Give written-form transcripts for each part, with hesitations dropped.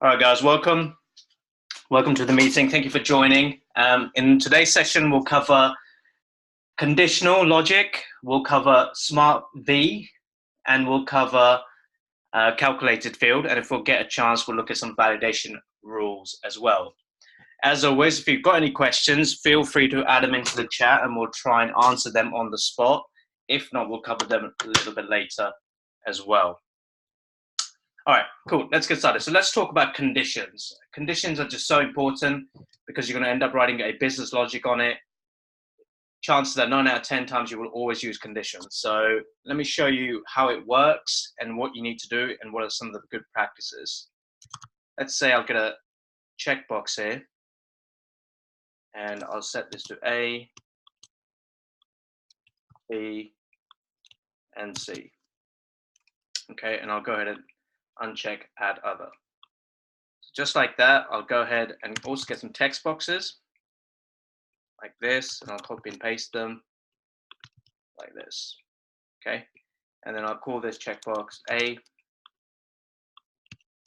All right, guys, welcome. Welcome to the meeting. Thank you for joining. In today's session, we'll cover conditional logic, we'll cover SmartB, and we'll cover calculated field. And if we'll get a chance, we'll look at some validation rules as well. As always, if you've got any questions, feel free to add them into the chat and we'll try and answer them on the spot. If not, we'll cover them a little bit later as well. All right, cool. Let's get started. So let's talk about conditions. Conditions are just so important because you're going to end up writing a business logic on it. Chances are 9 out of 10 times you will always use conditions. So let me show you how it works and what you need to do and what are some of the good practices. Let's say I'll get a checkbox here and I'll set this to A, B, and C. Okay, and I'll go ahead and uncheck add other. So just like that, I'll go ahead and also get some text boxes like this, and I'll copy and paste them like this. Okay, and then I'll call this checkbox A,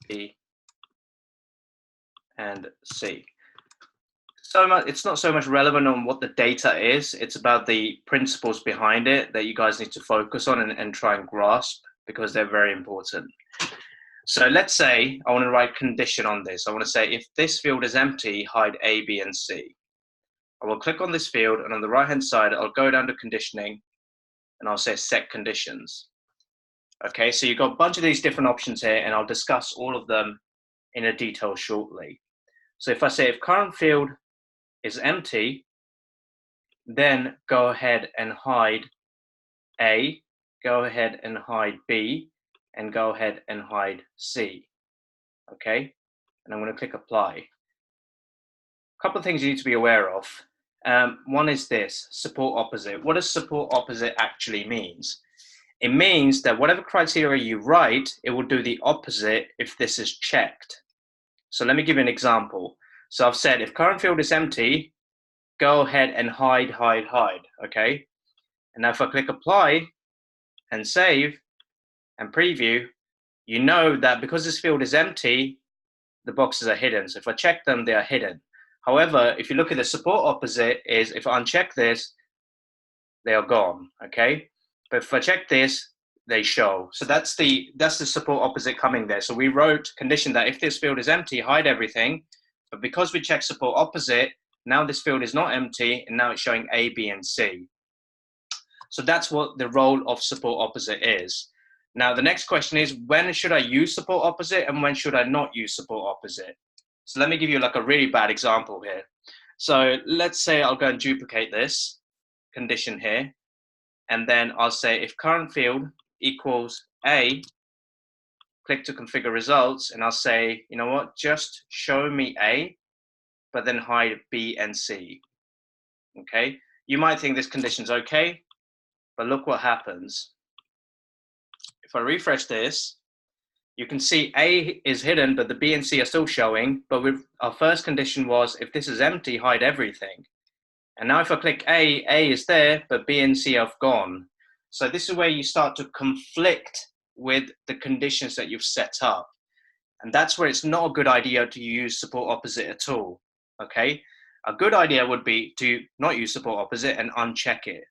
B, and C. It's not so much relevant on what the data is, it's about the principles behind it that you guys need to focus on and try and grasp because they're very important. So let's say I want to write condition on this. I want to say if this field is empty, hide A, B, and C. I will click on this field and on the right hand side, I'll go down to conditioning and I'll say set conditions. Okay, so you've got a bunch of these different options here and I'll discuss all of them in a detail shortly. So if I say if current field is empty, then go ahead and hide A, go ahead and hide B, and go ahead and hide C. Okay, and I'm going to click apply. A couple of things you need to be aware of. One is this, support opposite. What does support opposite actually means? It means that whatever criteria you write, it will do the opposite if this is checked. So let me give you an example. So I've said if current field is empty, go ahead and hide, okay? And now if I click apply and save and preview, you know that because this field is empty, the boxes are hidden. So if I check them, they are hidden. However, if you look at the support opposite is if I uncheck this, they are gone, okay? But if I check this, they show. So that's the support opposite coming there. So we wrote condition that if this field is empty, hide everything. But because we check support opposite, now this field is not empty, and now it's showing A, B, and C. So that's what the role of support opposite is. Now, the next question is, when should I use support opposite and when should I not use support opposite? So let me give you like a really bad example here. So let's say I'll go and duplicate this condition here, and then I'll say if current field equals A, click to configure results, and I'll say, you know what, just show me A, but then hide B and C. Okay, you might think this condition's okay, but look what happens. If I refresh this, you can see A is hidden, but the B and C are still showing. But our first condition was if this is empty, hide everything. And now if I click A is there, but B and C have gone. So this is where you start to conflict with the conditions that you've set up. And that's where it's not a good idea to use support opposite at all, okay? A good idea would be to not use support opposite and uncheck it.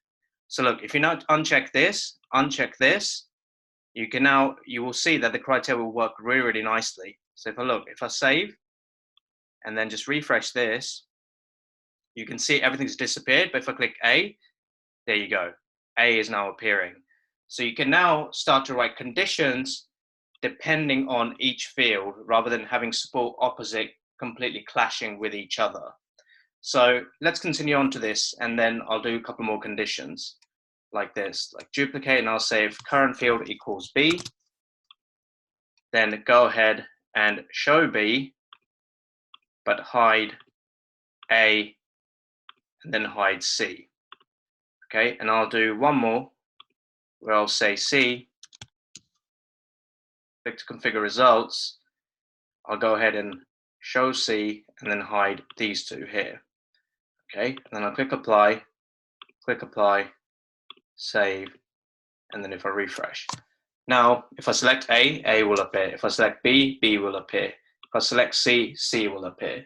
So look, if you now uncheck this, you will see that the criteria will work really, really nicely. So if I save and then just refresh this, you can see everything's disappeared. But if I click A, there you go. A is now appearing. So you can now start to write conditions depending on each field rather than having support opposite completely clashing with each other. So let's continue on to this and then I'll do a couple more conditions like this, like duplicate, and I'll say if current field equals B, then go ahead and show B, but hide A and then hide C. Okay, and I'll do one more where I'll say C, click to configure results, I'll go ahead and show C and then hide these two here. Okay, and then I'll click apply, save, and then if I refresh. Now, if I select A will appear. If I select B will appear. If I select C, C will appear.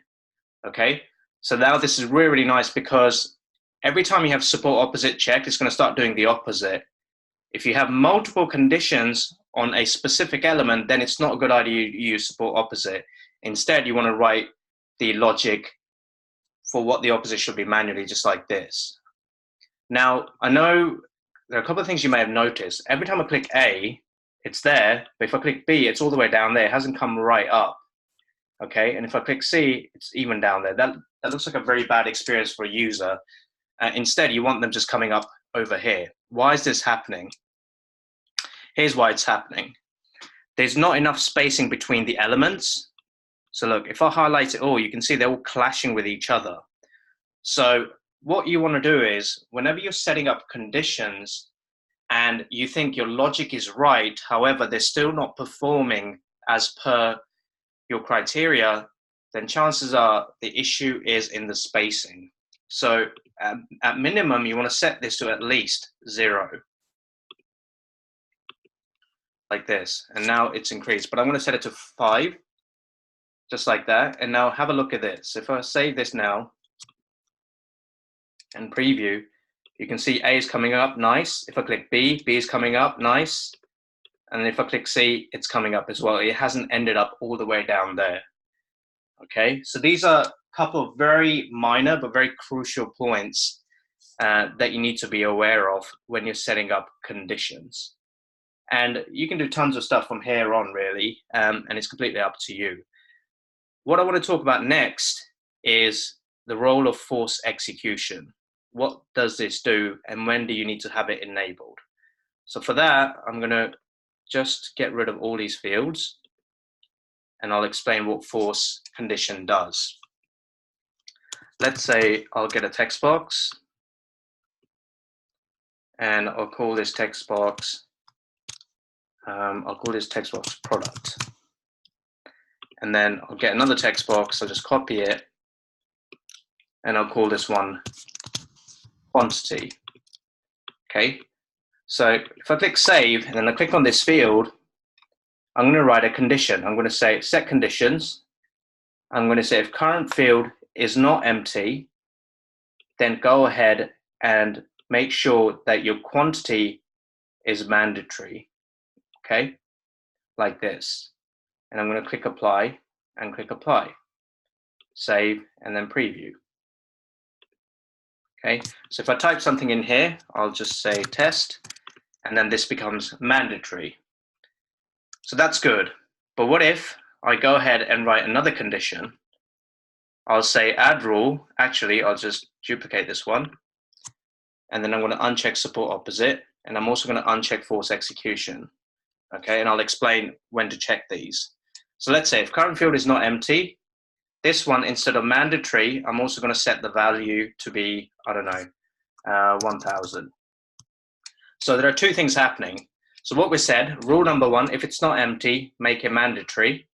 Okay, so now this is really, really nice because every time you have support opposite checked, it's going to start doing the opposite. If you have multiple conditions on a specific element, then it's not a good idea to use support opposite. Instead, you want to write the logic for what the opposite should be manually, just like this. Now, I know there are a couple of things you may have noticed. Every time I click A, it's there, but if I click B, it's all the way down there. It hasn't come right up. Okay, and if I click C, it's even down there. That looks like a very bad experience for a user. Instead, you want them just coming up over here. Why is this happening? Here's why it's happening. There's not enough spacing between the elements. So look, if I highlight it all, you can see they're all clashing with each other. So what you want to do is, whenever you're setting up conditions and you think your logic is right, however, they're still not performing as per your criteria, then chances are the issue is in the spacing. So at minimum, you want to set this to at least 0. Like this, and now it's increased, but I'm going to set it to 5, just like that. And now have a look at this. If I save this now and preview, you can see A is coming up, nice. If I click B, B is coming up, nice. And if I click C, it's coming up as well. It hasn't ended up all the way down there. Okay, so these are a couple of very minor but very crucial points that you need to be aware of when you're setting up conditions. And you can do tons of stuff from here on, really, and it's completely up to you. What I want to talk about next is the role of force execution. What does this do, and when do you need to have it enabled? So for that, I'm going to just get rid of all these fields, and I'll explain what force condition does. Let's say I'll get a text box, and I'll call this text box product. And then I'll get another text box, I'll just copy it, and I'll call this one quantity. Okay, so if I click save, and then I click on this field, I'm going to write a condition. I'm going to say set conditions. I'm going to say if current field is not empty, then go ahead and make sure that your quantity is mandatory. Okay, like this. And I'm going to click apply and click apply, save, and then preview. Okay, so if I type something in here, I'll just say test, and then this becomes mandatory. So that's good. But what if I go ahead and write another condition? I'll say add rule. Actually, I'll just duplicate this one. And then I'm going to uncheck support opposite. And I'm also going to uncheck force execution. Okay, and I'll explain when to check these. So let's say if current field is not empty, this one, instead of mandatory, I'm also going to set the value to be, I don't know, 1000. So there are two things happening. So what we said, rule number 1, if it's not empty, make it mandatory.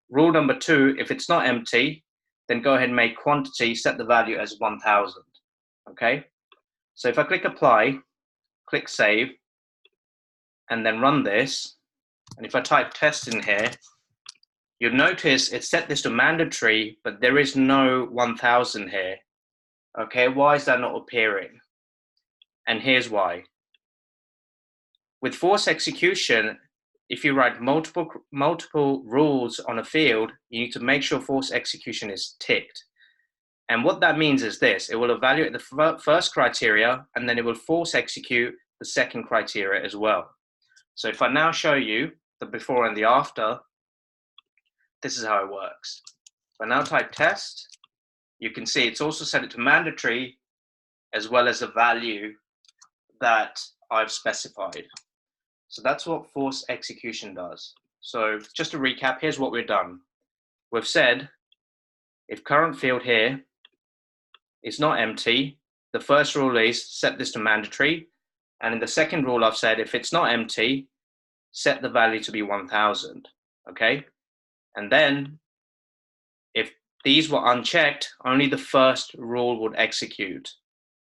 Rule number 2, if it's not empty, then go ahead and make quantity, set the value as 1000. Okay, so if I click apply, click save, and then run this, and if I type test in here, you'll notice it set this to mandatory, but there is no 1000 here. Okay, why is that not appearing? And here's why. With force execution, if you write multiple rules on a field, you need to make sure force execution is ticked. And what that means is this: it will evaluate the first criteria, and then it will force execute the second criteria as well. So if I now show you the before and the after, this is how it works. If I now type test, you can see it's also set it to mandatory as well as a value that I've specified. So that's what force execution does. So just to recap, here's what we've done. We've said if current field here is not empty, the first rule is set this to mandatory. And in the second rule, I've said if it's not empty, set the value to be 1000. Okay. And then if these were unchecked, only the first rule would execute.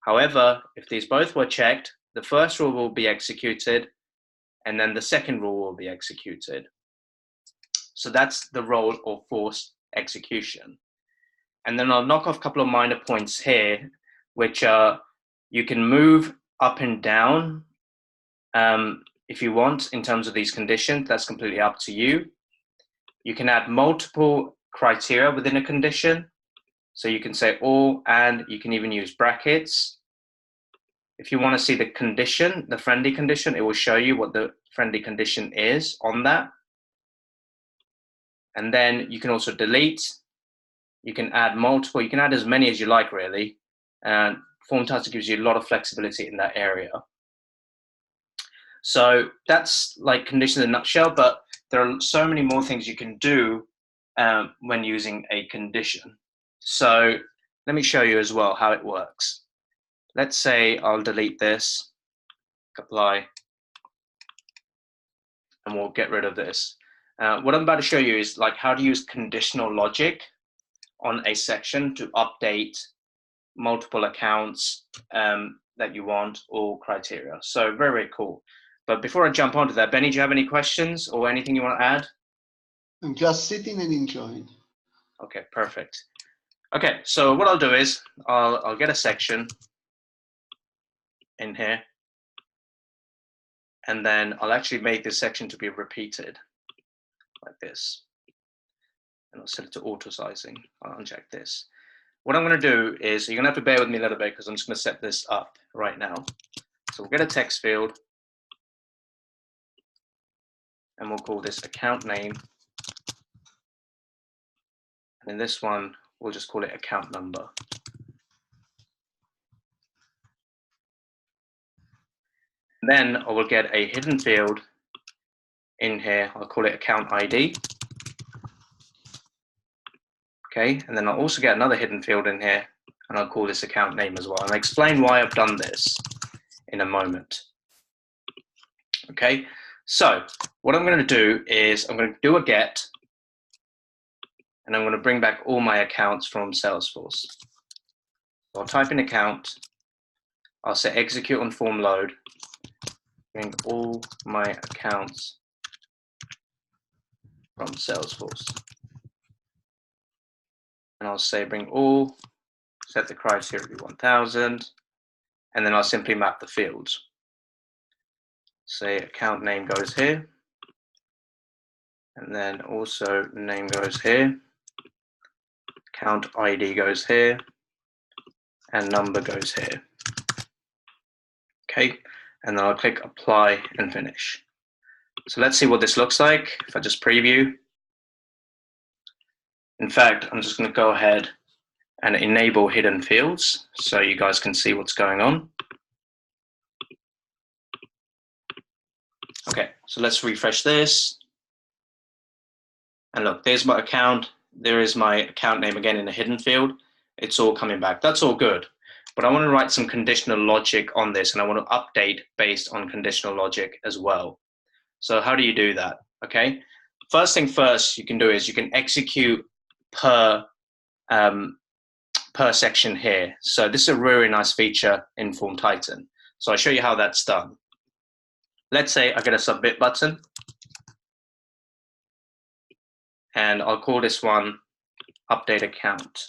However, if these both were checked, the first rule will be executed, and then the second rule will be executed. So that's the role of force execution. And then I'll knock off a couple of minor points here, which are you can move up and down if you want in terms of these conditions. That's completely up to you. You can add multiple criteria within a condition. So you can say or, and you can even use brackets. If you want to see the condition, the friendly condition, it will show you what the friendly condition is on that. And then you can also delete. You can add multiple. You can add as many as you like, really. And Formtitan gives you a lot of flexibility in that area. So that's like conditions in a nutshell, but there are so many more things you can do when using a condition. So let me show you as well how it works. Let's say I'll delete this, apply, and we'll get rid of this. What I'm about to show you is like how to use conditional logic on a section to update multiple accounts that you want or criteria. So very, very cool. But before I jump onto that, Benny, do you have any questions or anything you want to add? I'm just sitting and enjoying. Okay, perfect. Okay, so what I'll do is I'll get a section in here, and then I'll actually make this section to be repeated like this. And I'll set it to auto sizing. I'll uncheck this. What I'm going to do is, you're going to have to bear with me a little bit because I'm just going to set this up right now. So we'll get a text field, and we'll call this account name. And in this one, we'll just call it account number. And then I will get a hidden field in here. I'll call it account ID. Okay, and then I'll also get another hidden field in here, and I'll call this account name as well. And I'll explain why I've done this in a moment. Okay, so what I'm going to do is I'm going to do a get, and I'm going to bring back all my accounts from Salesforce. So I'll type in account, I'll say execute on form load, bring all my accounts from Salesforce. And I'll say bring all, set the criteria to 1000, and then I'll simply map the fields. Say account name goes here, and then also name goes here, account ID goes here, and number goes here. Okay, and then I'll click apply and finish. So let's see what this looks like if I just preview. In fact, I'm just going to go ahead and enable hidden fields so you guys can see what's going on. Okay, so let's refresh this. And look, there's my account. There is my account name again in a hidden field. It's all coming back. That's all good. But I want to write some conditional logic on this, and I want to update based on conditional logic as well. So how do you do that? Okay, first thing first you can do is you can execute per section here. So this is a really nice feature in Formtitan. So I'll show you how that's done. Let's say I get a submit button, and I'll call this one update account,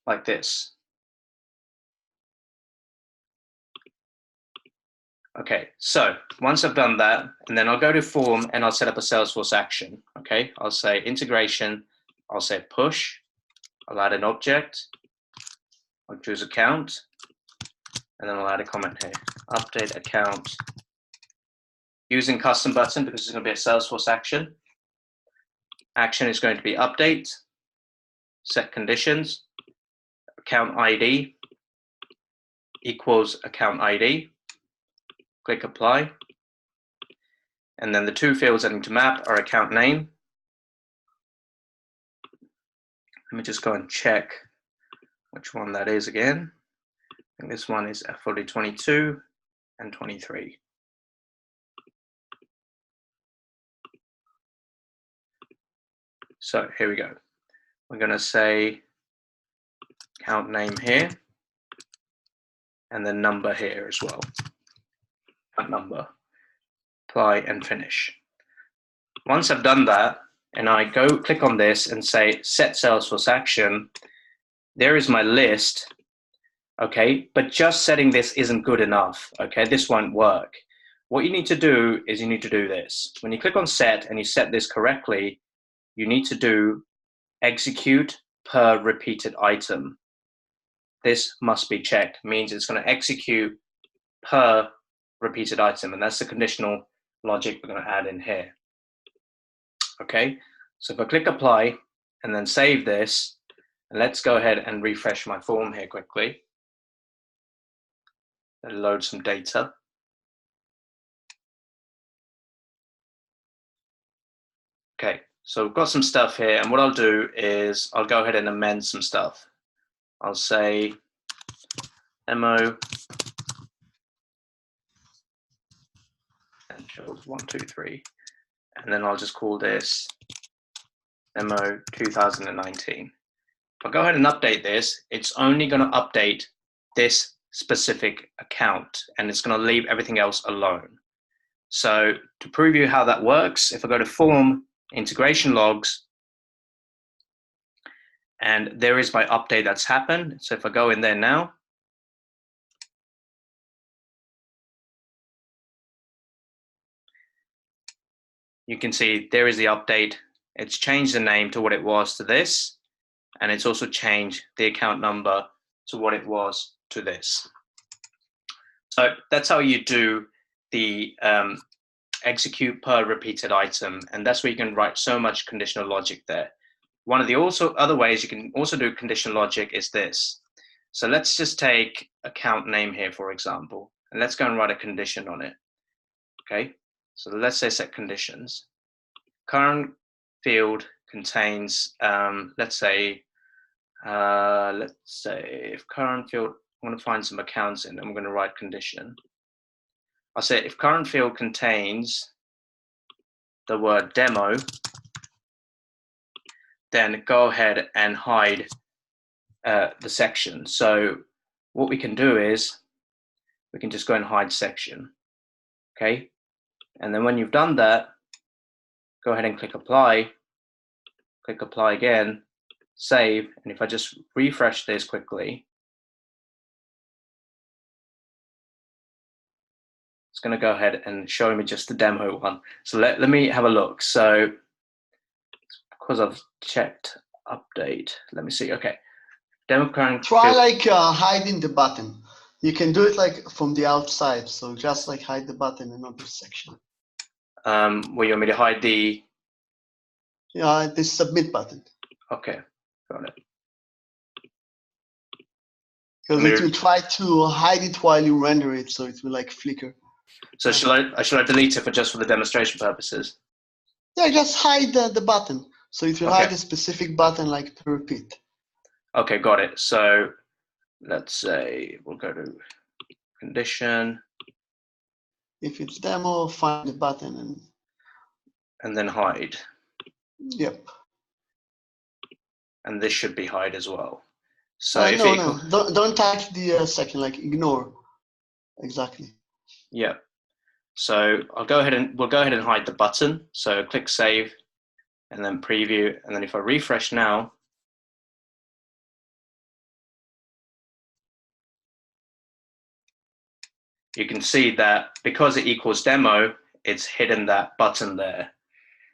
like this. Okay, so once I've done that, and then I'll go to form and I'll set up a Salesforce action. Okay, I'll say integration, I'll say push, I'll add an object, I'll choose account, and then I'll add a comment here, update account, using custom button because it's going to be a Salesforce action. Action is going to be update, set conditions, account ID equals account ID, click apply, and then the two fields I need to map are account name. Let me just go and check which one that is again. I think this one is FOD 22 and 23. So here we go. We're going to say account name here, and then number here as well. Account number. apply, and finish. Once I've done that, and I go click on this and say set Salesforce action, there is my list, okay? But just setting this isn't good enough, okay? This won't work. What you need to do is you need to do this. When you click on set and you set this correctly, you need to do execute per repeated item. This must be checked, means it's going to execute per repeated item, and that's the conditional logic we're going to add in here. Okay, so if I click apply and then save this, and let's go ahead and refresh my form here quickly. And load some data. Okay, so we've got some stuff here, and what I'll do is I'll go ahead and amend some stuff. I'll say demo and shows 1, 2, 3, and then I'll just call this demo 2019. If I go ahead and update this, it's only going to update this specific account, and it's going to leave everything else alone. So to prove you how that works, if I go to form integration logs, and there is my update that's happened. So if I go in there now, you can see there is the update. It's changed the name to what it was to this, and it's also changed the account number to what it was to this. So that's how you do the execute per repeated item, and that's where you can write so much conditional logic there. One of the other ways you can also do conditional logic is this. So let's just take account name here, for example, and let's go and write a condition on it. Okay, so let's say set conditions. Current field contains, let's say if current field, I'm going to find some accounts in, I'm going to write condition. I'll say if current field contains the word demo, then go ahead and hide the section. So what we can do is we can just go and hide section. Okay, and then when you've done that, go ahead and click apply again, save, and if I just refresh this quickly, it's going to go ahead and show me just the demo one. So let me have a look. So because I've checked update, let me see. Okay, demo current. Try like hiding the button. You can do it like from the outside. So just like hide the button in another section. Well, you want me to hide the? Yeah, the submit button. Okay, got it. Because it will try to hide it while you render it, so it will like flicker. So should I delete it just for the demonstration purposes? Yeah, just hide the button. So it will hide a specific button like to repeat. Okay, got it. So let's say we'll go to condition. If it's demo, find the button and then hide. Yep. And this should be hide as well. So if no, don't touch the second, like ignore. Exactly. Yeah. So we'll go ahead and hide the button. So click save and then preview. And then if I refresh now, you can see that because it equals demo, it's hidden that button there.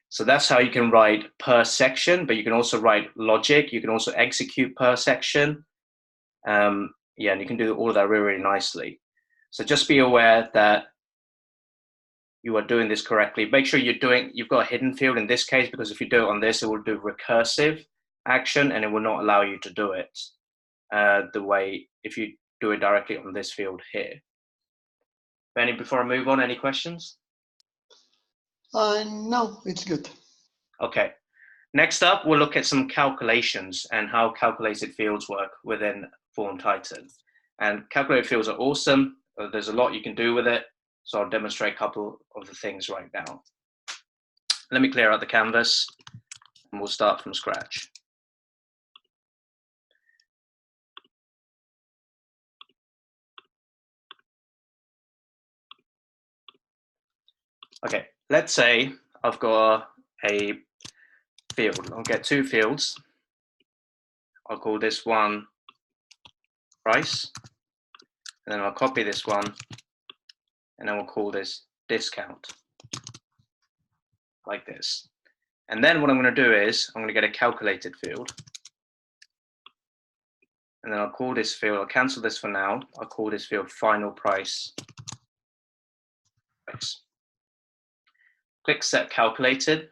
So that's how you can write per section, but you can also write logic. You can also execute per section. Yeah, and you can do all of that really, really nicely. So just be aware that you are doing this correctly. Make sure you've got a hidden field in this case, because if you do it on this, it will do recursive action and it will not allow you to do it the way if you do it directly on this field here. Benny, before I move on, any questions? No, it's good. Okay. Next up, we'll look at some calculations and how calculated fields work within Formtitan. And calculated fields are awesome. There's a lot you can do with it. So I'll demonstrate a couple of the things right now. Let me clear out the canvas and we'll start from scratch. Okay, let's say I've got a field. I'll get two fields. I'll call this one price, and then I'll copy this one, and then we'll call this discount, like this. And then what I'm going to do is I'm going to get a calculated field, and then I'll call this field, I'll cancel this for now, I'll call this field final price. Click set calculated,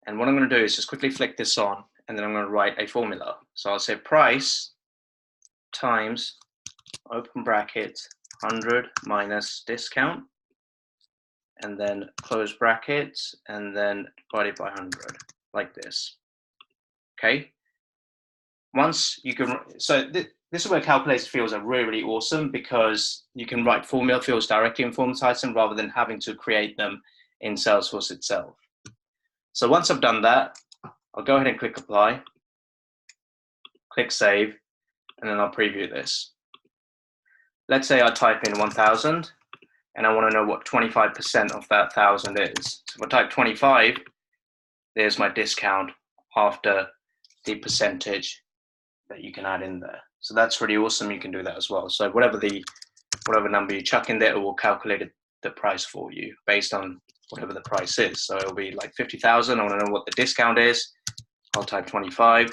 and what I'm going to do is just quickly flick this on, and then I'm going to write a formula. So I'll say price times, open bracket, 100 minus discount, and then close brackets, and then divided by 100, like this. Okay. Once you can, so this is where calculated fields are really, really awesome, because you can write formula fields directly in Formtitan rather than having to create them in Salesforce itself. So once I've done that, I'll go ahead and click apply, click save, and then I'll preview this. Let's say I type in 1000, and I want to know what 25% of that 1000 is. So if I type 25, there's my discount after the percentage that you can add in there. So that's really awesome. You can do that as well. So whatever number you chuck in there, it will calculate the price for you based on whatever the price is. So it'll be like 50,000. I want to know what the discount is. I'll type 25.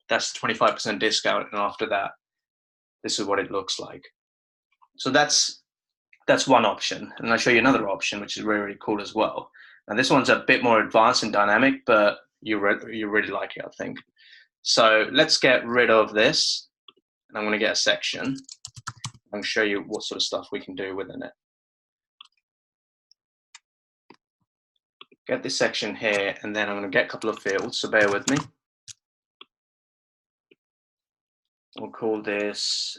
That's 25% discount, and after that, this is what it looks like. So that's one option, and I'll show you another option, which is really, really cool as well. Now this one's a bit more advanced and dynamic, but you really like it, I think. So let's get rid of this, and I'm going to get a section. I'm going to show you what sort of stuff we can do within it. Get this section here, and then I'm going to get a couple of fields, so bear with me. We'll call this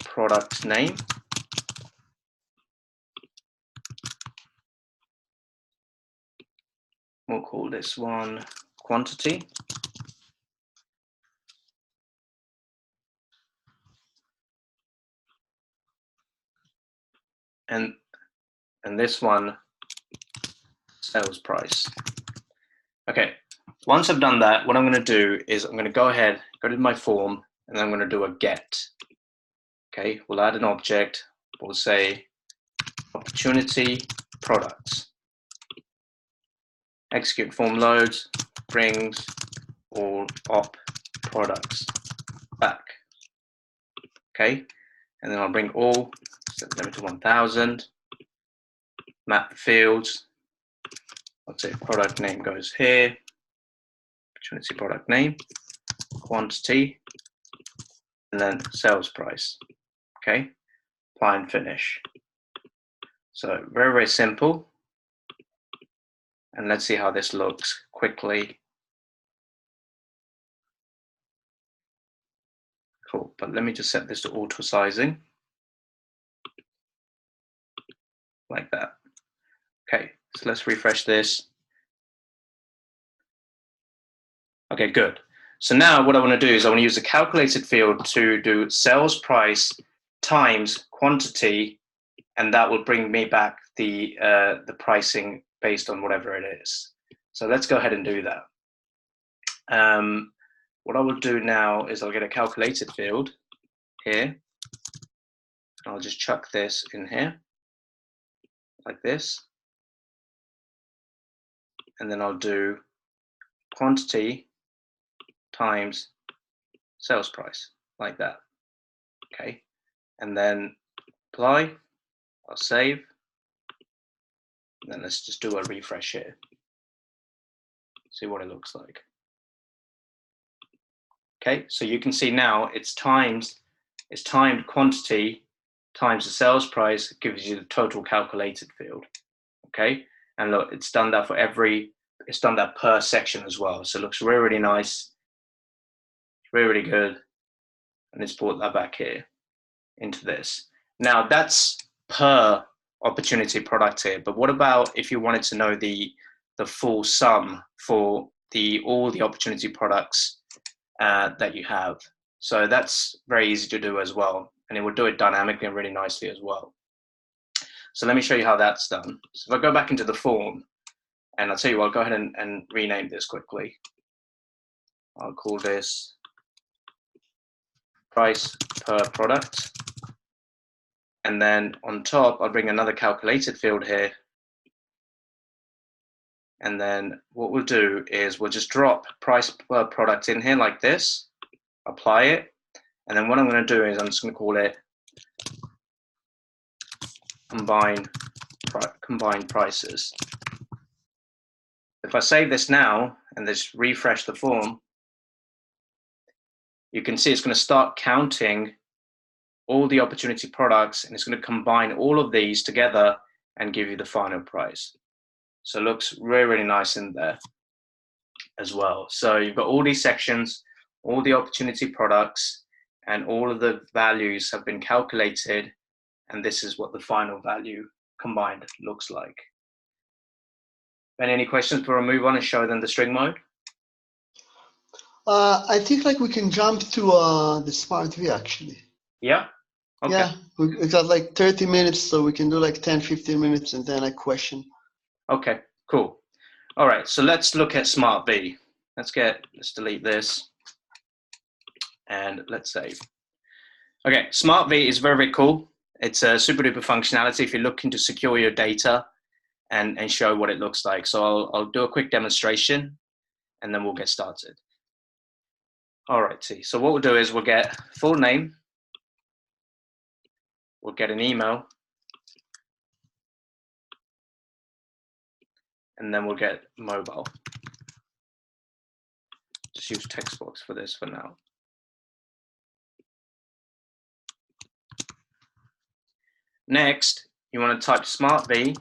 product name. We'll call this one quantity. And this one, sales price. Okay, once I've done that, what I'm going to do is I'm going to go ahead, go to my form, and then I'm going to do a get. Okay, we'll add an object. We'll say opportunity products. Execute form loads, brings all op products back. Okay, and then I'll bring all, set the limit to 1000, map the fields. Let's say product name goes here, opportunity product name, quantity, and then sales price. Okay, apply and finish. So very, very simple. And let's see how this looks quickly. Cool, but let me just set this to auto sizing. Like that. Okay, so let's refresh this. Okay, good. So now what I want to do is I want to use a calculated field to do sales price times quantity, and that will bring me back the pricing based on whatever it is. So let's go ahead and do that. What I will do now is I'll get a calculated field here. I'll just chuck this in here like this. And then I'll do quantity times sales price like that. Okay. And then apply, I'll save. And then let's just do a refresh here. See what it looks like. Okay, so you can see now it's timed quantity times the sales price gives you the total calculated field. Okay, and look, it's done that for it's done that per section as well. So it looks really, really nice, really, really good. And it's brought that back here into this. Now that's per opportunity product here, but what about if you wanted to know the full sum for all the opportunity products that you have? So that's very easy to do as well, and it will do it dynamically and really nicely as well. So let me show you how that's done. So if I go back into the form, and I'll tell you what, I'll go ahead and rename this quickly. I'll call this price per product. And then on top, I'll bring another calculated field here. And then what we'll do is we'll just drop price per product in here like this, apply it. And then what I'm going to do is I'm just going to call it combine prices. If I save this now and just refresh the form, you can see it's going to start counting all the opportunity products, and it's going to combine all of these together and give you the final price. So it looks really, really nice in there as well. So you've got all these sections, all the opportunity products, and all of the values have been calculated, and this is what the final value combined looks like. Any questions before I move on and show them the string mode? I think like we can jump to the SmartB actually. Yeah. Okay. Yeah, we got like 30 minutes, so we can do like 10, 15 minutes and then a question. Okay, cool. All right, so let's look at SmartB. Let's delete this and let's save. Okay, SmartB is very, very cool. It's a super duper functionality if you're looking to secure your data and show what it looks like. So I'll do a quick demonstration and then we'll get started. All right, so what we'll do is we'll get full name, we'll get an email, and then we'll get mobile. Just use text box for this for now. Next, you want to type SmartB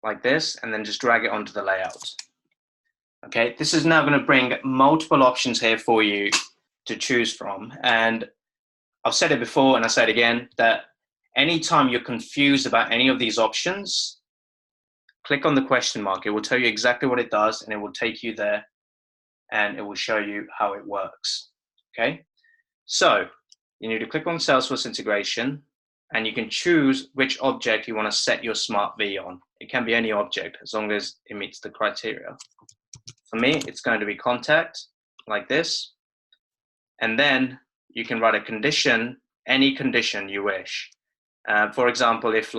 like this, and then just drag it onto the layout. Okay, this is now going to bring multiple options here for you to choose from. And I've said it before, and I say it again, that anytime you're confused about any of these options, click on the question mark. It will tell you exactly what it does, and it will take you there, and it will show you how it works. Okay, so you need to click on Salesforce integration, and you can choose which object you want to set your SmartB on. It can be any object as long as it meets the criteria. For me, it's going to be contact, like this. And then you can write a condition, any condition you wish. For example, if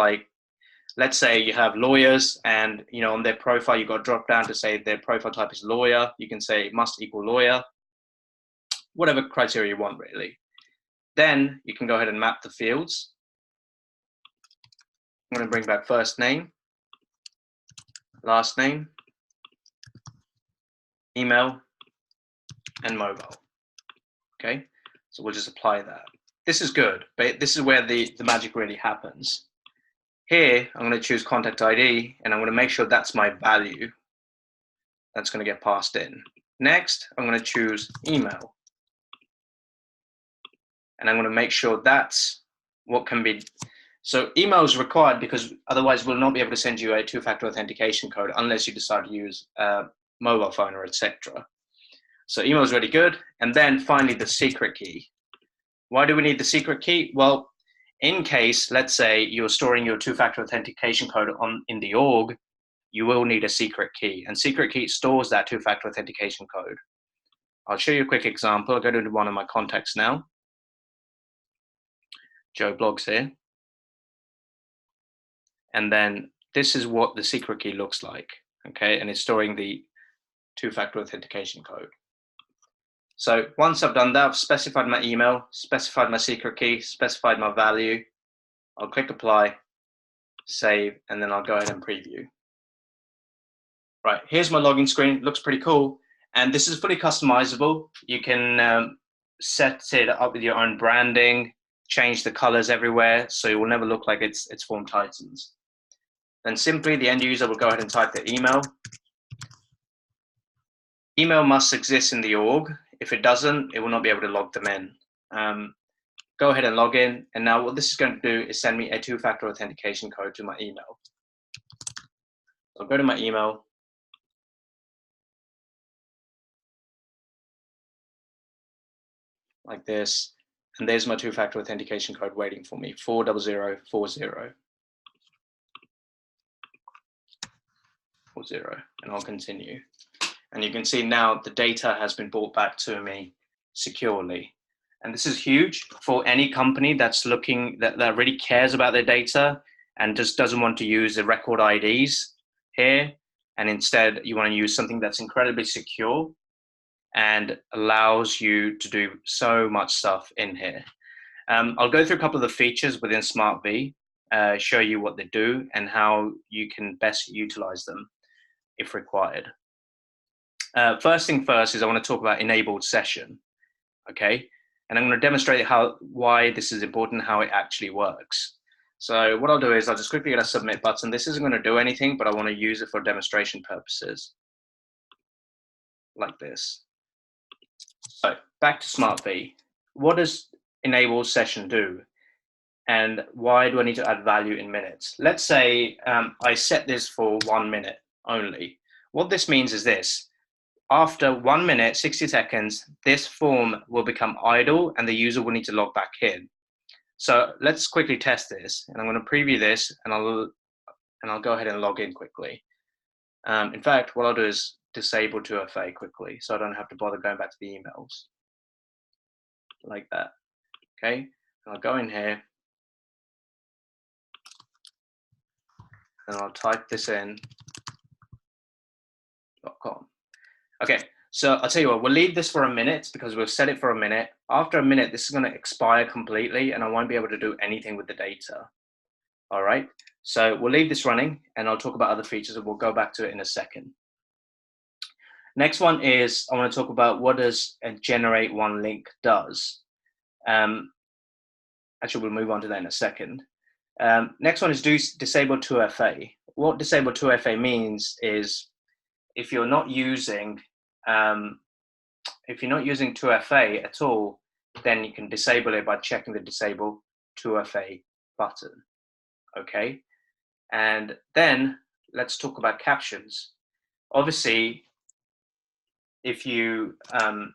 let's say you have lawyers and on their profile, you've got a drop down to say their profile type is lawyer. You can say must equal lawyer, whatever criteria you want really. Then you can go ahead and map the fields. I'm going to bring back first name, last name, email, and mobile. Okay, so we'll just apply that. This is good, but this is where the magic really happens. Here, I'm going to choose contact ID, and I'm going to make sure that's my value that's going to get passed in. Next, I'm going to choose email, and I'm going to make sure that's what can be. So email is required because otherwise we'll not be able to send you a two-factor authentication code unless you decide to use a mobile phone or etc. So email is really good. And then finally, the secret key. Why do we need the secret key? Well, in case, let's say you're storing your two-factor authentication code in the org, you will need a secret key. And secret key stores that two-factor authentication code. I'll show you a quick example. I'll go to one of my contacts now. Joe Blogs here. And then this is what the secret key looks like. Okay, and it's storing the two-factor authentication code. So once I've done that, I've specified my email, specified my secret key, specified my value. I'll click apply, save, and then I'll go ahead and preview. Right, here's my login screen. Looks pretty cool. And this is fully customizable. You can set it up with your own branding, change the colors everywhere, so it will never look like it's Formtitan's. Then simply the end user will go ahead and type their email. Email must exist in the org. If it doesn't, it will not be able to log them in. Go ahead and log in. And now what this is going to do is send me a two-factor authentication code to my email. I'll go to my email. Like this. And there's my two-factor authentication code waiting for me, 40040. or 0, and I'll continue. And you can see now the data has been brought back to me securely. And this is huge for any company that's looking, that really cares about their data and just doesn't want to use the record IDs here. And instead you want to use something that's incredibly secure and allows you to do so much stuff in here. I'll go through a couple of the features within SmartB, show you what they do and how you can best utilize them if required. First thing first is I want to talk about enabled session, okay? And I'm going to demonstrate why this is important, how it actually works. So what I'll do is I'll just quickly get a submit button. This isn't going to do anything, but I want to use it for demonstration purposes, like this. So back to SmartB. What does enable session do? And why do I need to add value in minutes? Let's say I set this for 1 minute only. What this means is this. After 1 minute, 60 seconds, this form will become idle and the user will need to log back in. So let's quickly test this. And I'm going to preview this and I'll go ahead and log in quickly. In fact, what I'll do is disable 2FA quickly so I don't have to bother going back to the emails. Like that. Okay. And I'll go in here and I'll type this in .com. Okay, so I'll tell you what, we'll leave this for a minute because we've set it for a minute. After a minute, this is going to expire completely and I won't be able to do anything with the data. All right, so we'll leave this running and I'll talk about other features and we'll go back to it in a second. Next one is I want to talk about what does a generate one link does. Actually, we'll move on to that in a second. Next one is disable 2FA. What disable 2FA means is if you're not using 2FA at all, then you can disable it by checking the disable 2FA button. Okay, and then let's talk about captions. Obviously, if you have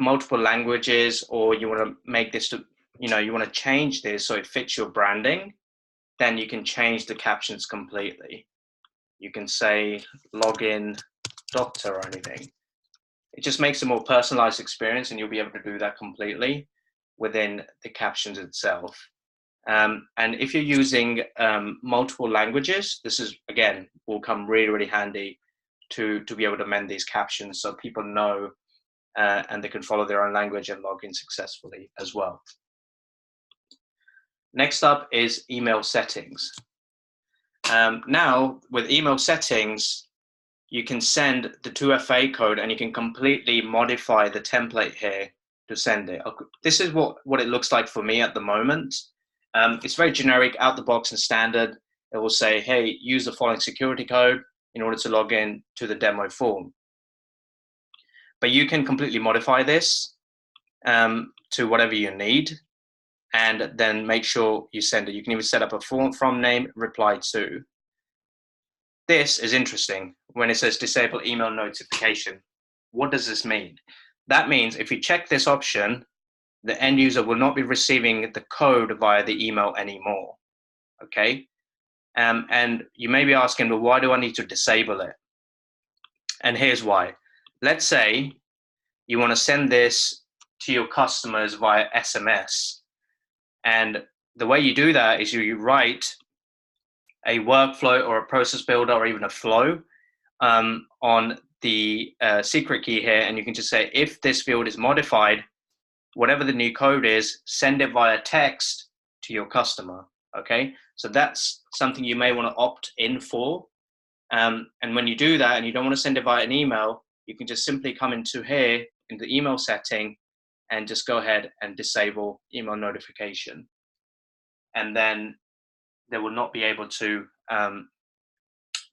multiple languages or you want to make this to, you want to change this so it fits your branding, then you can change the captions completely. You can say login doctor or anything. It just makes a more personalized experience and you'll be able to do that completely within the captions itself. And if you're using multiple languages, this is, again, will come really, really handy to be able to amend these captions so people know and they can follow their own language and log in successfully as well. Next up is email settings. Now, with email settings, you can send the 2FA code and you can completely modify the template here to send it. This is what it looks like for me at the moment. It's very generic, out the box and standard. It will say, hey, use the following security code in order to log in to the demo form. But you can completely modify this to whatever you need and then make sure you send it. You can even set up a form from name reply to. This is interesting when it says disable email notification. What does this mean? That means if you check this option, the end user will not be receiving the code via the email anymore, okay? And you may be asking, well, why do I need to disable it? And here's why. Let's say you want to send this to your customers via SMS. And the way you do that is you write a workflow or a process builder or even a flow on the secret key here. And you can just say, if this field is modified, whatever the new code is, send it via text to your customer, okay? So that's something you may want to opt in for. And when you do that and you don't want to send it via an email, you can just simply come into here, in the email setting, and just go ahead and disable email notification. And then they will not be able to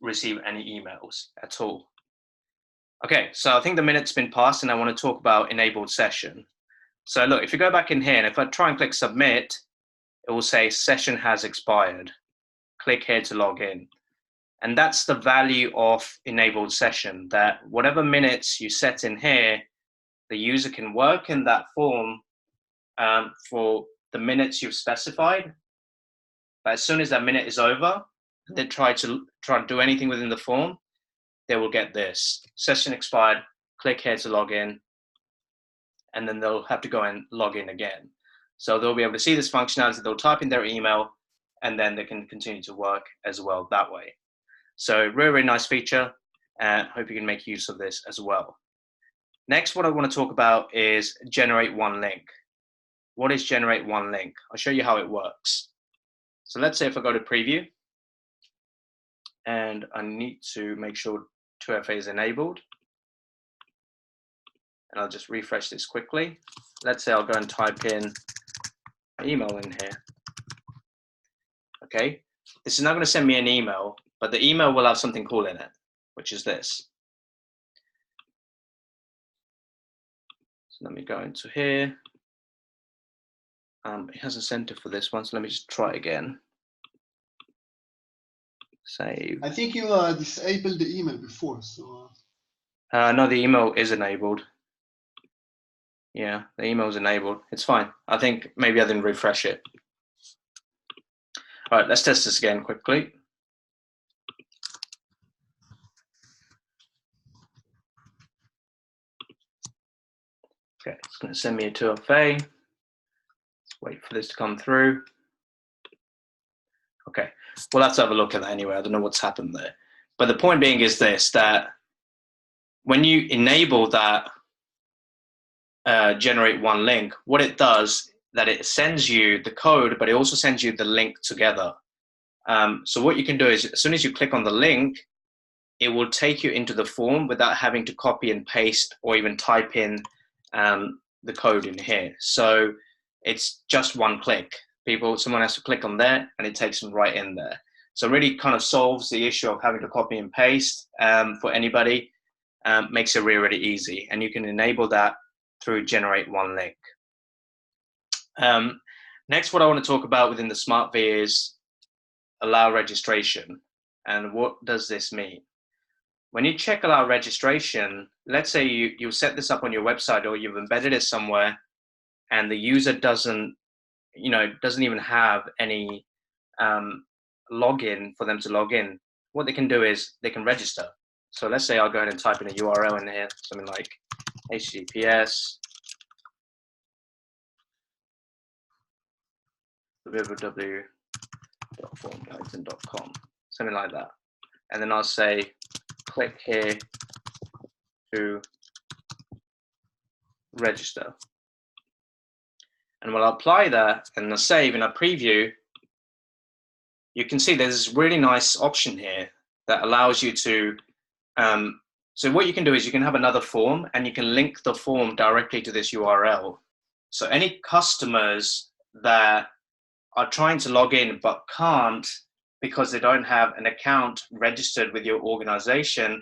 receive any emails at all. Okay, so I think the minute's been passed and I want to talk about enabled session. So look, if you go back in here and if I try and click submit, it will say session has expired. Click here to log in. And that's the value of enabled session, that whatever minutes you set in here, the user can work in that form for the minutes you've specified. But as soon as that minute is over, they try to do anything within the form, they will get this session expired, click here to log in, and then they'll have to go and log in again. So they'll be able to see this functionality, they'll type in their email, and then they can continue to work as well that way. So really, really nice feature, and hope you can make use of this as well. Next, what I want to talk about is generate one link. What is generate one link? I'll show you how it works. So let's say if I go to preview, and I need to make sure 2FA is enabled. And I'll just refresh this quickly. Let's say I'll go and type in my email in here. Okay, this is not going to send me an email, but the email will have something cool in it, which is this. So let me go into here. It has a center for this one, so let me just try again. Save. I think you disabled the email before, so. No, the email is enabled. Yeah, the email is enabled. It's fine. I think maybe I didn't refresh it. All right, let's test this again quickly. Okay, it's going to send me a 2FA. Let's wait for this to come through. Okay, we'll have to have a look at that anyway. I don't know what's happened there. But the point being is this, that when you enable that generate one link, what it does, that it sends you the code, but it also sends you the link together. So what you can do is, as soon as you click on the link, it will take you into the form without having to copy and paste or even type in the code in here. So it's just one click. Someone has to click on there and it takes them right in there. So really kind of solves the issue of having to copy and paste for anybody, makes it really, really easy. And you can enable that through generate one link. Next, what I want to talk about within the SmartB is allow registration. And what does this mean? When you check allow registration, let's say you set this up on your website or you've embedded it somewhere and the user doesn't even have any login for them to log in. What they can do is they can register. So let's say I'll go ahead and type in a URL in here, something like https www.formtitan.com, something like that. And then I'll say, click here to register. And when I apply that and I save and I preview, you can see there's this really nice option here that allows you to, so what you can do is you can have another form and you can link the form directly to this URL. So any customers that are trying to log in but can't because they don't have an account registered with your organization,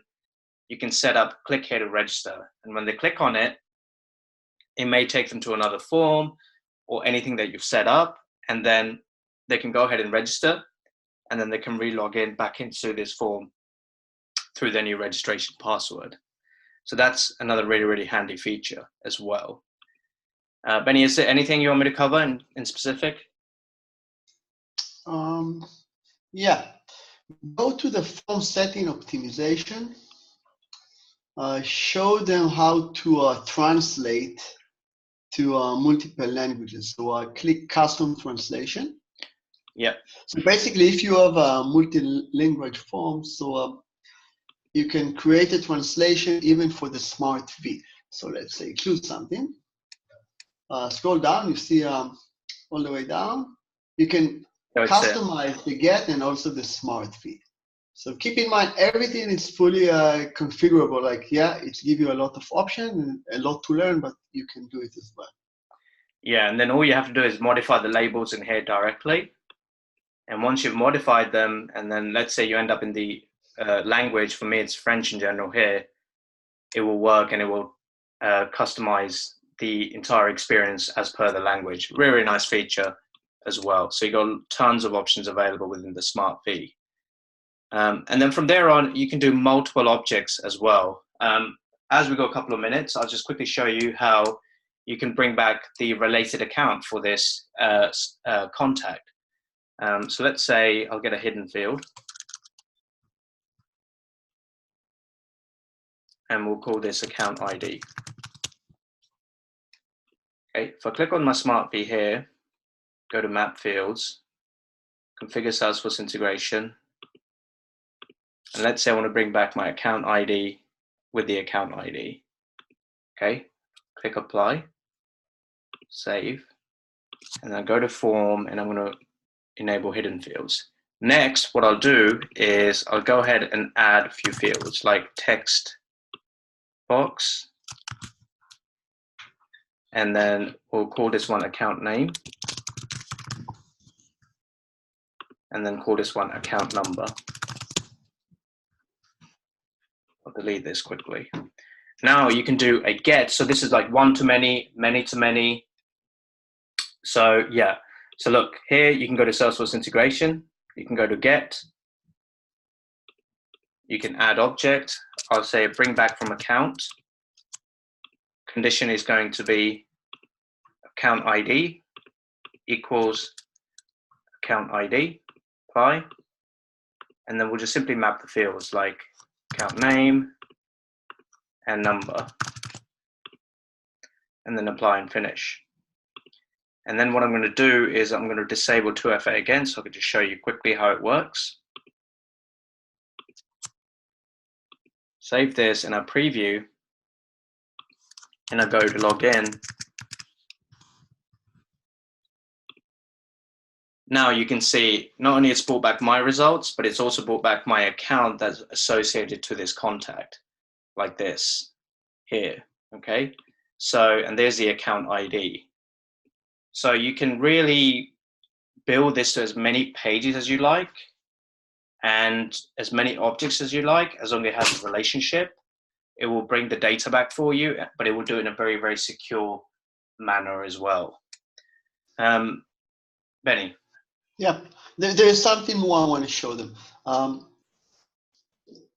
you can set up click here to register. And when they click on it, it may take them to another form or anything that you've set up, and then they can go ahead and register, and then they can re-log in back into this form through their new registration password. So that's another really, really handy feature as well. Benny, is there anything you want me to cover in specific? Yeah, go to the form setting optimization, show them how to translate to multiple languages. So click custom translation. Yeah. So basically, if you have a multilingual form, so you can create a translation even for the SmartB. So let's say choose something. Scroll down, you see all the way down. You can customize the get and also the SmartB. So keep in mind, everything is fully configurable. Like, yeah, it gives you a lot of options and a lot to learn, but you can do it as well. Yeah, and then all you have to do is modify the labels in here directly. And once you've modified them, and then let's say you end up in the language, for me it's French in general here, it will work and it will customize the entire experience as per the language. Really, really nice feature as well. So you got tons of options available within the SmartB. And then from there on, you can do multiple objects as well. As we go a couple of minutes, I'll just quickly show you how you can bring back the related account for this contact. So let's say I'll get a hidden field. and we'll call this account ID. Okay, if I click on my SmartB here, go to Map Fields, configure Salesforce integration, and let's say I want to bring back my account ID with the account ID. Okay, click Apply, Save, and then go to Form, and I'm going to enable hidden fields. Next, what I'll do is I'll go ahead and add a few fields like text box, and then we'll call this one account name, and then call this one account number. I'll delete this quickly. Now you can do a get. So this is like one-to-many, many-to-many. So yeah. So look, here you can go to Salesforce integration. You can go to get. You can add object. I'll say bring back from account. Condition is going to be account ID equals account ID. Apply. And then we'll just simply map the fields like account name and number, and then apply and finish. And then what I'm going to do is I'm going to disable 2FA again, so I can just show you quickly how it works. Save this in our preview, and I go to log in. Now you can see not only it's brought back my results, but it's also brought back my account that's associated to this contact, like this here, okay? So, and there's the account ID. So you can really build this to as many pages as you like and as many objects as you like, as long as it has a relationship. It will bring the data back for you, but it will do it in a very, very secure manner as well. Benny. Yeah, there's something more I want to show them.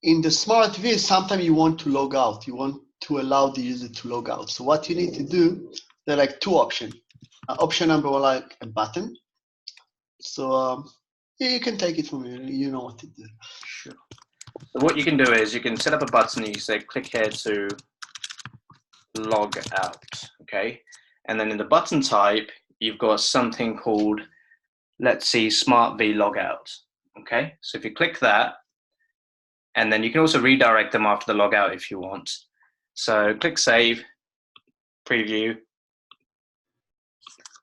In the SmartB, sometimes you want to log out. You want to allow the user to log out. So what you need to do, there are like two options. Option number one, like a button. So you can take it from here. You know what to do. Sure. So what you can do is you can set up a button. You say click here to log out. Okay, and then in the button type, you've got something called, let's see, SmartB logout. Okay, so if you click that, and then you can also redirect them after the logout if you want. So click save, preview,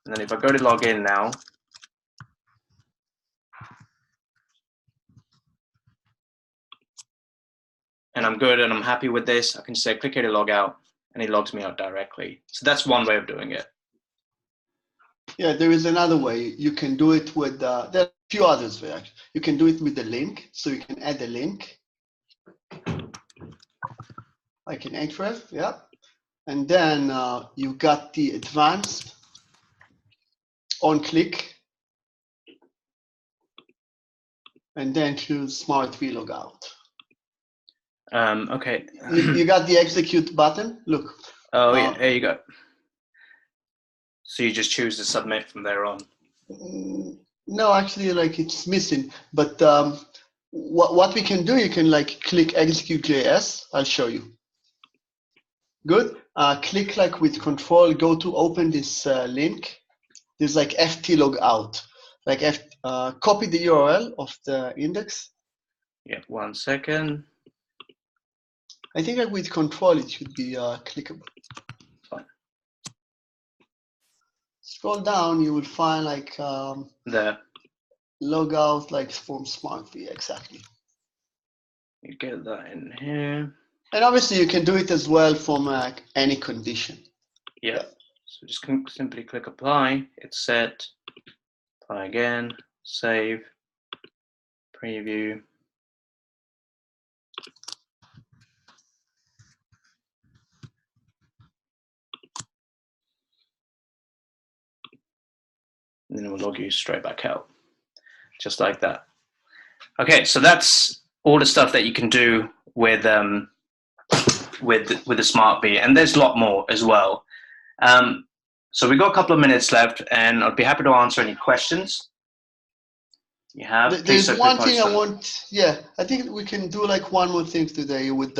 and then if I go to log in now, and I'm good and I'm happy with this, I can say click here to log out, and it logs me out directly. So that's one way of doing it. Yeah, there is another way. You can do it with, there are a few others ways. You can do it with the link. So you can add a link. Like an href, yeah. And then you got the advanced on click. And then choose SmartB logout. Okay. You got the execute button. Look. Oh yeah, there you go. So you just choose to submit from there on. No, actually, like it's missing. But what we can do, you can like click execute JS. I'll show you. Good. Click like with control. Go to open this link. There's like ft logout. Like copy the URL of the index. Yeah, 1 second. I think like with control it should be clickable. Fine. Scroll down, you will find like there. Logout, like from SmartB, exactly. You get that in here. And obviously you can do it as well from any condition. Yeah. So just simply click apply. It's set. Apply again. Save. Preview. And then it will log you straight back out, just like that. Okay, so that's all the stuff that you can do with the SmartB, and there's a lot more as well. So we've got a couple of minutes left, and I'd be happy to answer any questions you have. There's one thing I want. Yeah, I think we can do like one more thing today with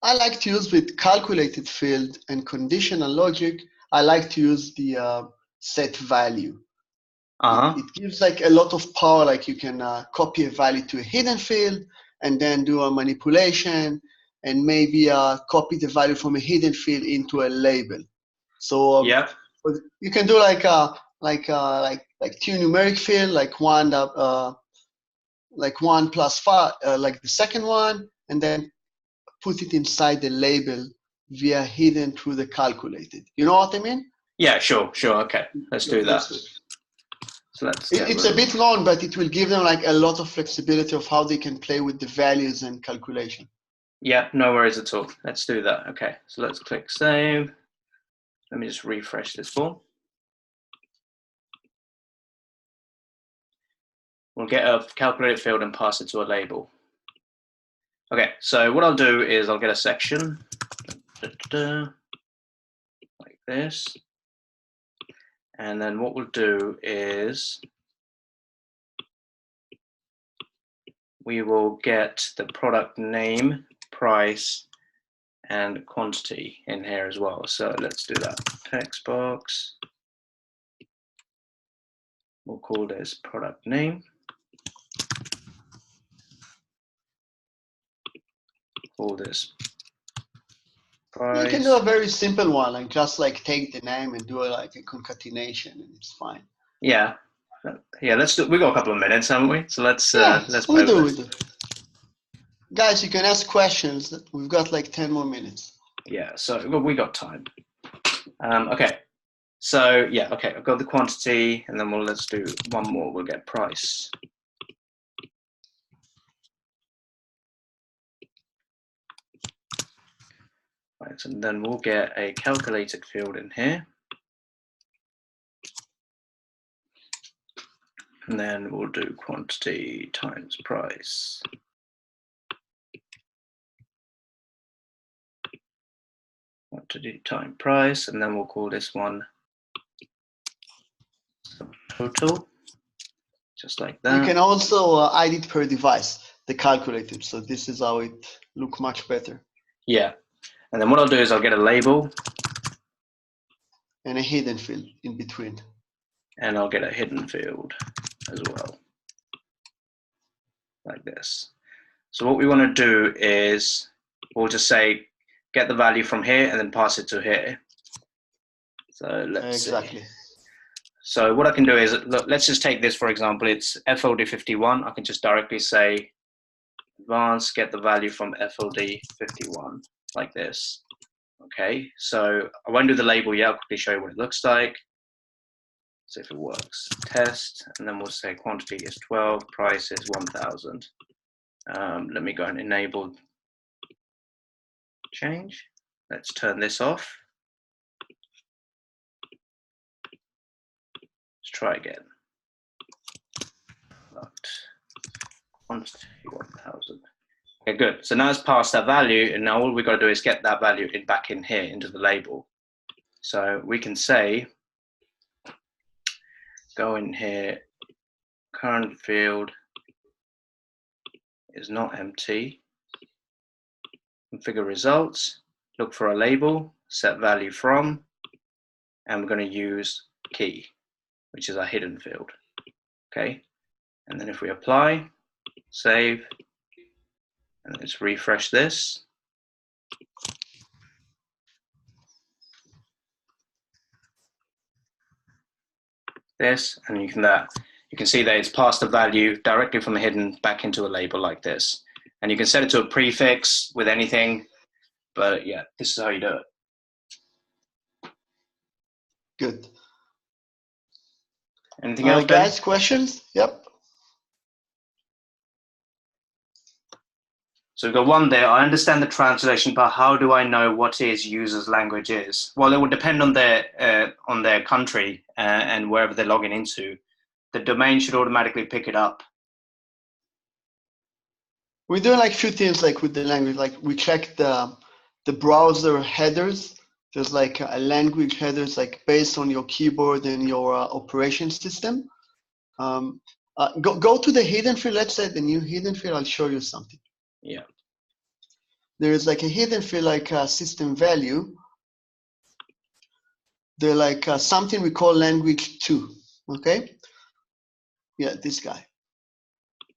I like to use with calculated field and conditional logic. I like to use the set value. It gives like a lot of power. Like you can copy a value to a hidden field and then do a manipulation and maybe copy the value from a hidden field into a label. So yeah, you can do like two numeric field, like one plus 5, like the second one, and then put it inside the label via hidden through the calculated. You know what I mean? yeah, sure. Okay, let's do that. So It's a bit long, but it will give them like a lot of flexibility of how they can play with the values and calculation. Yeah, no worries at all. Let's do that. Okay, so let's click save. Let me just refresh this form. We'll get a calculated field and pass it to a label. Okay, so what I'll do is I'll get a section like this. And then what we'll do is we will get the product name, price, and quantity in here as well. So let's do that. Text box. We'll call this product name. Call this price. You can do a very simple one, like just like take the name and do like a concatenation, and it's fine. Yeah, let's do. We got a couple of minutes, haven't we? So let's we do. Guys, you can ask questions. We've got like 10 more minutes. Yeah, so we got time. Okay, so yeah, okay, I've got the quantity, and then let's do one more. We'll get price. Right, so then we'll get a calculated field in here. And then we'll do quantity times price. Quantity times price, and then we'll call this one total, just like that. You can also hide it per device, the calculated. So this is how it looks much better. Yeah, and then what I'll do is I'll get a label. And a hidden field in between. And I'll get a hidden field as well, like this. So what we want to do is we'll just say get the value from here and then pass it to here. So let's see. So what I can do is, look, let's just take this for example. It's FLD51. I can just directly say advanced, get the value from FLD51 like this. Okay, so I won't do the label yet. I'll quickly show you what it looks like. See if it works. Test, and then we'll say quantity is 12, price is 1,000. Let me go and enable change. Let's turn this off. Let's try again. Quantity 1,000. Okay, good. So now it's passed that value, and now all we've got to do is get that value back in here into the label. So we can say, go in here, current field is not empty. Configure results, look for a label, set value from, and we're going to use key, which is our hidden field. Okay, and then if we apply, save, and let's refresh this. And you can see that it's passed the value directly from the hidden back into a label like this. And you can set it to a prefix with anything, but yeah, this is how you do it. Good. Anything else, guys? Questions? Yep. So we've got one there. I understand the translation, but how do I know what his user's language is? Well, it would depend on their country and wherever they're logging into. The domain should automatically pick it up. We're doing like a few things like with the language. Like we check the browser headers. There's like a language headers like based on your keyboard and your operation system. Go to the hidden field. Let's say the new hidden field. I'll show you something. Yeah. there is like a hidden field, like a system value. They're like something we call language 2. Okay. Yeah, this guy.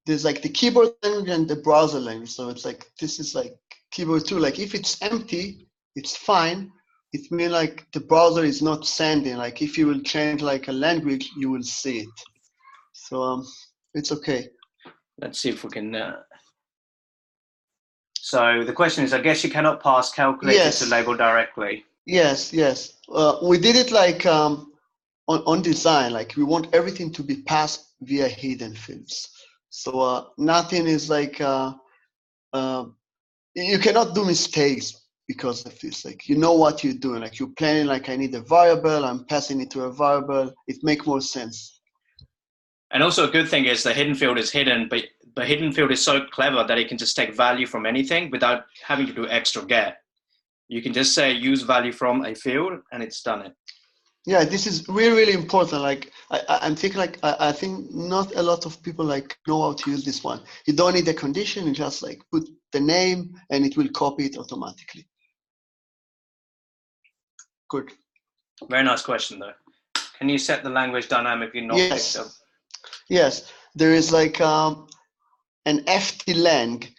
There's like the keyboard language and the browser language. So it's like, this is like keyboard 2. Like if it's empty, it's fine. It means like the browser is not sending. Like if you will change like a language, you will see it. So it's okay. Let's see if we can. So the question is, I guess you cannot pass calculator to label directly. Yes, yes. We did it like on design, like we want everything to be passed via hidden fields. So nothing is like, you cannot do mistakes because of this. Like, you know what you're doing. Like you're planning, like I need a variable, I'm passing it to a variable. It makes more sense. And also a good thing is the hidden field is hidden, but the hidden field is so clever that it can just take value from anything without having to do extra get. You can just say use value from a field and it's done it. Yeah, this is really, really important. Like I'm thinking, like I think not a lot of people like know how to use this one. You don't need a condition. You just like put the name and it will copy it automatically. Good. Very nice question though. Can you set the language dynamically not picked up? Yes, there is like an ftlang.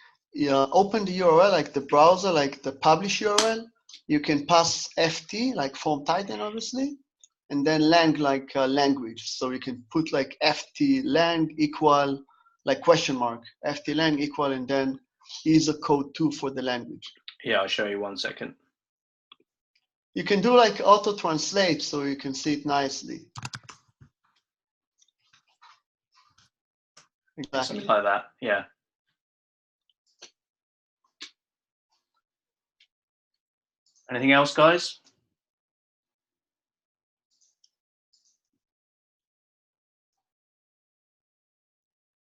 Open the URL, like the browser, like the publish URL. You can pass ft, like Formtitan, obviously, and then lang, like language. So you can put like ftlang equal, like question mark, ftlang equal, and then is a code 2 for the language. Yeah, I'll show you 1 second. You can do like auto translate, so you can see it nicely. Exactly. Something like that, yeah. Anything else, guys?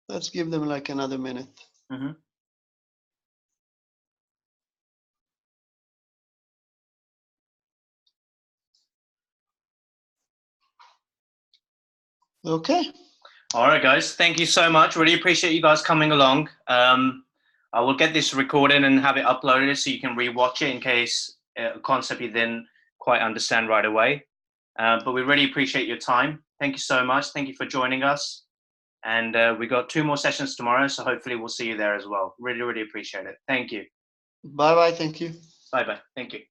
Let's give them like another minute. Mm-hmm. Okay. All right, guys. Thank you so much. Really appreciate you guys coming along. I will get this recorded and have it uploaded so you can rewatch it in case a concept you didn't quite understand right away. But we really appreciate your time. Thank you so much. Thank you for joining us. And we got 2 more sessions tomorrow, so hopefully we'll see you there as well. Really, really appreciate it. Thank you. Bye-bye. Thank you. Bye-bye. Thank you.